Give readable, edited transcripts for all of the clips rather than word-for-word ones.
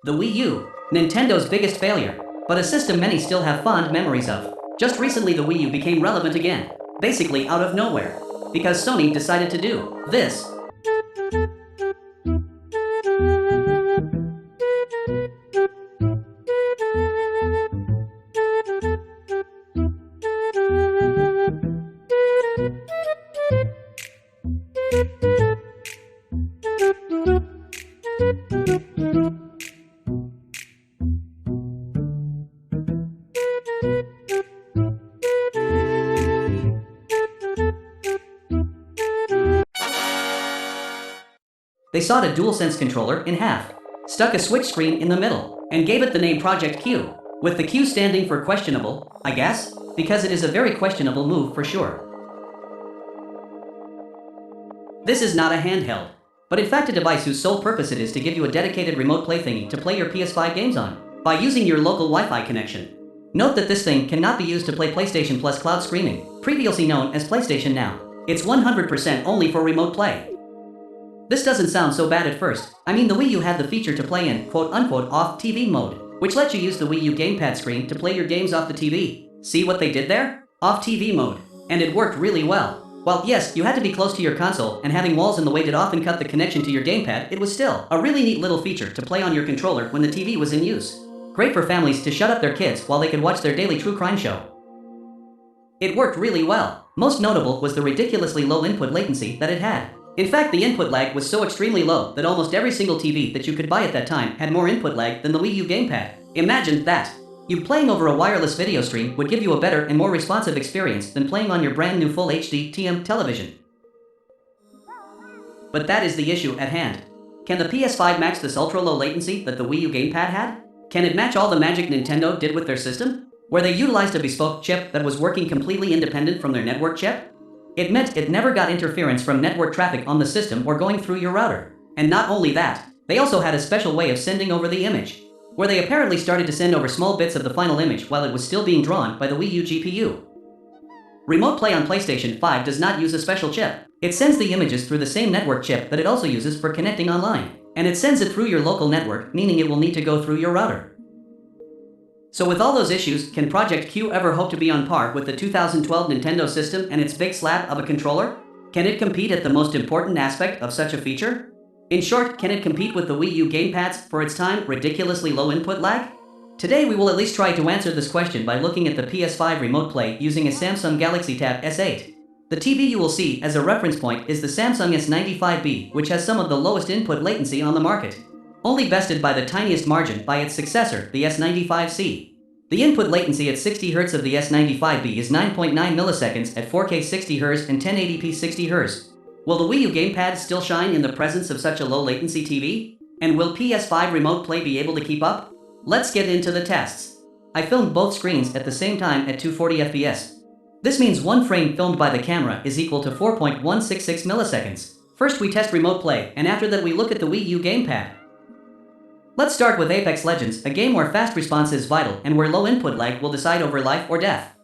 The Wii U, Nintendo's biggest failure, but a system many still have fond memories of. Just recently the Wii U became relevant again, basically out of nowhere, because Sony decided to do this. They sawed a DualSense controller in half, stuck a switch screen in the middle, and gave it the name Project Q, with the Q standing for questionable, I guess, because it is a very questionable move for sure. This is not a handheld, but in fact a device whose sole purpose it is to give you a dedicated remote play thingy to play your PS5 games on, by using your local Wi-Fi connection. Note that this thing cannot be used to play PlayStation Plus cloud streaming, previously known as PlayStation Now. It's 100% only for remote play. This doesn't sound so bad at first. I mean, the Wii U had the feature to play in quote-unquote off TV mode, which lets you use the Wii U GamePad screen to play your games off the TV. See what they did there? Off TV mode. And it worked really well. While yes, you had to be close to your console, and having walls in the way did often cut the connection to your GamePad, it was still a really neat little feature to play on your controller when the TV was in use. Great for families to shut up their kids while they could watch their daily true crime show. It worked really well. Most notable was the ridiculously low input latency that it had. In fact, the input lag was so extremely low that almost every single TV that you could buy at that time had more input lag than the Wii U GamePad. Imagine that! You playing over a wireless video stream would give you a better and more responsive experience than playing on your brand new full HD TM television. But that is the issue at hand. Can the PS5 match this ultra-low latency that the Wii U GamePad had? Can it match all the magic Nintendo did with their system, where they utilized a bespoke chip that was working completely independent from their network chip? It meant it never got interference from network traffic on the system or going through your router. And not only that, they also had a special way of sending over the image, where they apparently started to send over small bits of the final image while it was still being drawn by the Wii U GPU. Remote play on PlayStation 5 does not use a special chip. It sends the images through the same network chip that it also uses for connecting online, and it sends it through your local network, meaning it will need to go through your router. So with all those issues, can Project Q ever hope to be on par with the 2012 Nintendo system and its big slab of a controller? Can it compete at the most important aspect of such a feature? In short, can it compete with the Wii U gamepad's, for its time, ridiculously low input lag? Today we will at least try to answer this question by looking at the PS5 Remote Play using a Samsung Galaxy Tab S8. The TV you will see as a reference point is the Samsung S95B, which has some of the lowest input latency on the market, only bested by the tiniest margin by its successor, the S95C. The input latency at 60 Hz of the S95B is 9.9 milliseconds at 4K 60 Hz and 1080p 60 Hz. Will the Wii U gamepad still shine in the presence of such a low latency TV? And will PS5 Remote Play be able to keep up? Let's get into the tests. I filmed both screens at the same time at 240 FPS. This means one frame filmed by the camera is equal to 4.166 milliseconds. First we test Remote Play, and after that we look at the Wii U gamepad. Let's start with Apex Legends, a game where fast response is vital and where low input lag will decide over life or death.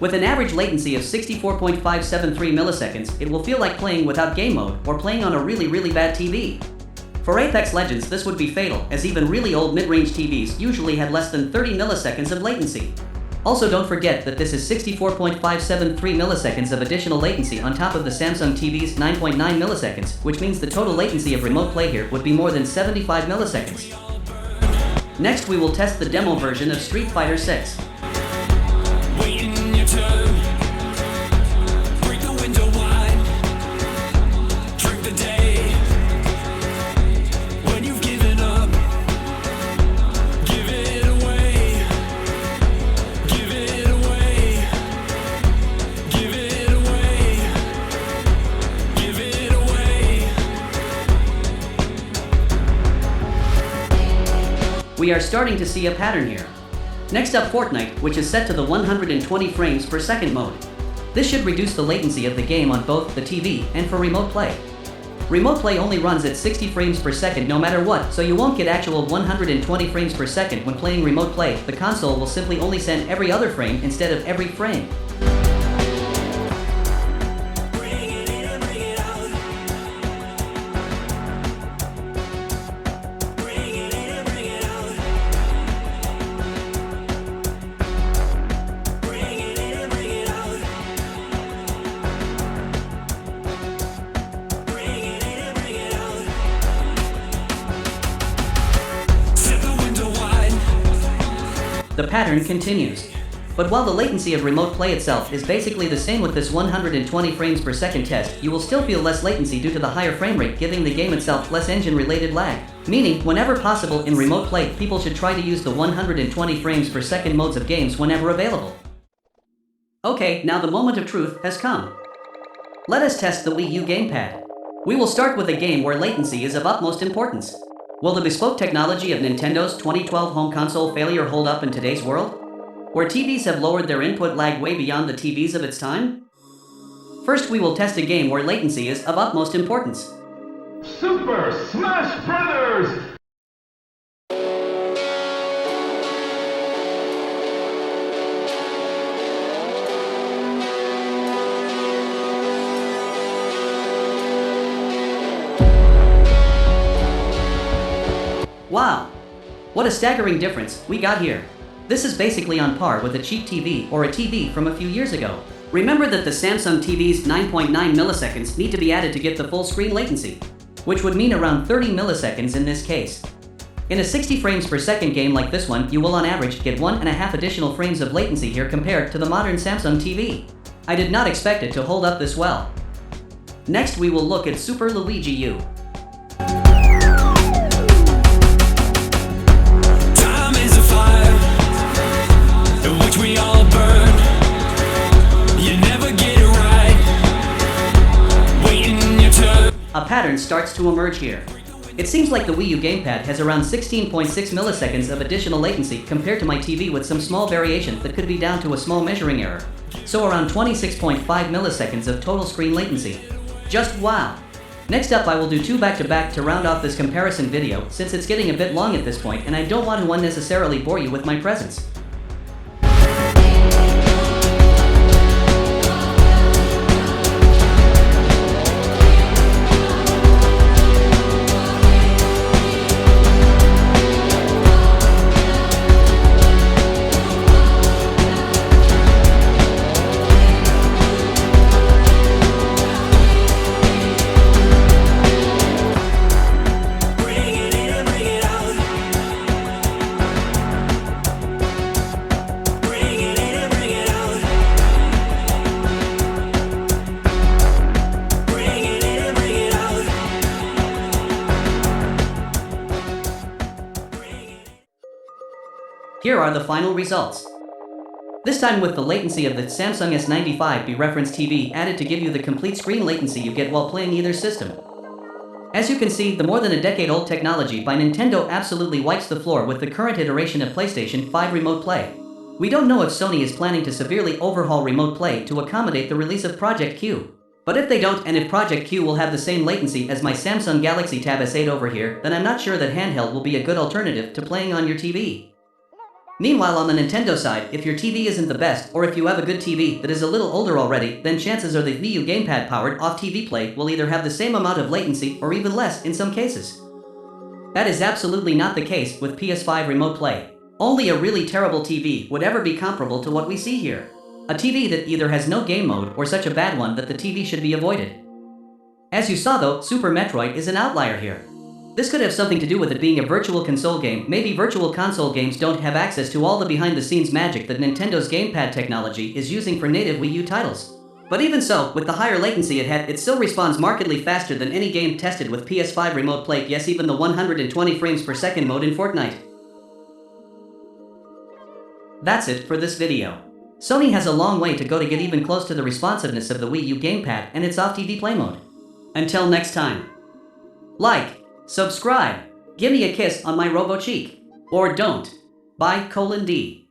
With an average latency of 64.573 milliseconds, it will feel like playing without game mode or playing on a really bad TV. For Apex Legends, this would be fatal, as even really old mid-range TVs usually had less than 30 milliseconds of latency. Also, don't forget that this is 64.573 milliseconds of additional latency on top of the Samsung TV's 9.9 milliseconds, which means the total latency of Remote Play here would be more than 75 milliseconds. Next, we will test the demo version of Street Fighter 6. We are starting to see a pattern here. Next up, Fortnite, which is set to the 120 frames per second mode. This should reduce the latency of the game on both the TV and for remote play. Remote play only runs at 60 frames per second no matter what, so you won't get actual 120 frames per second when playing remote play. The console will simply only send every other frame instead of every frame. The pattern continues. But while the latency of remote play itself is basically the same with this 120 frames per second test, you will still feel less latency due to the higher frame rate, giving the game itself less engine-related lag. Meaning, whenever possible in remote play, people should try to use the 120 frames per second modes of games whenever available. Okay, now the moment of truth has come. Let us test the Wii U GamePad. We will start with a game where latency is of utmost importance. Will the bespoke technology of Nintendo's 2012 home console failure hold up in today's world, where TVs have lowered their input lag way beyond the TVs of its time? First, we will test a game where latency is of utmost importance. Super Smash Brothers! Wow! What a staggering difference we got here. This is basically on par with a cheap TV or a TV from a few years ago. Remember that the Samsung TV's 9.9 milliseconds need to be added to get the full screen latency, which would mean around 30 milliseconds in this case. In a 60 frames per second game like this one, you will on average get 1.5 additional frames of latency here compared to the modern Samsung TV. I did not expect it to hold up this well. Next, we will look at Super Luigi U. A pattern starts to emerge here. It seems like the Wii U GamePad has around 16.6 milliseconds of additional latency compared to my TV, with some small variation that could be down to a small measuring error. So around 26.5 milliseconds of total screen latency. Just wow! Next up, I will do two back-to-back to round off this comparison video, since it's getting a bit long at this point and I don't want to unnecessarily bore you with my presence. Here are the final results. This time with the latency of the Samsung S95 reference TV added to give you the complete screen latency you get while playing either system. As you can see, the more than a decade-old technology by Nintendo absolutely wipes the floor with the current iteration of PlayStation 5 Remote Play. We don't know if Sony is planning to severely overhaul Remote Play to accommodate the release of Project Q. But if they don't, and if Project Q will have the same latency as my Samsung Galaxy Tab S8 over here, then I'm not sure that handheld will be a good alternative to playing on your TV. Meanwhile, on the Nintendo side, if your TV isn't the best, or if you have a good TV that is a little older already, then chances are the Wii U GamePad powered off TV play will either have the same amount of latency or even less in some cases. That is absolutely not the case with PS5 Remote Play. Only a really terrible TV would ever be comparable to what we see here. A TV that either has no game mode or such a bad one that the TV should be avoided. As you saw though, Super Metroid is an outlier here. This could have something to do with it being a virtual console game. Maybe virtual console games don't have access to all the behind-the-scenes magic that Nintendo's GamePad technology is using for native Wii U titles. But even so, with the higher latency it had, it still responds markedly faster than any game tested with PS5 Remote Play, yes, even the 120 frames per second mode in Fortnite. That's it for this video. Sony has a long way to go to get even close to the responsiveness of the Wii U GamePad and its off-TV play mode. Until next time. Like, subscribe, give me a kiss on my robo cheek. Or don't. Bye, D.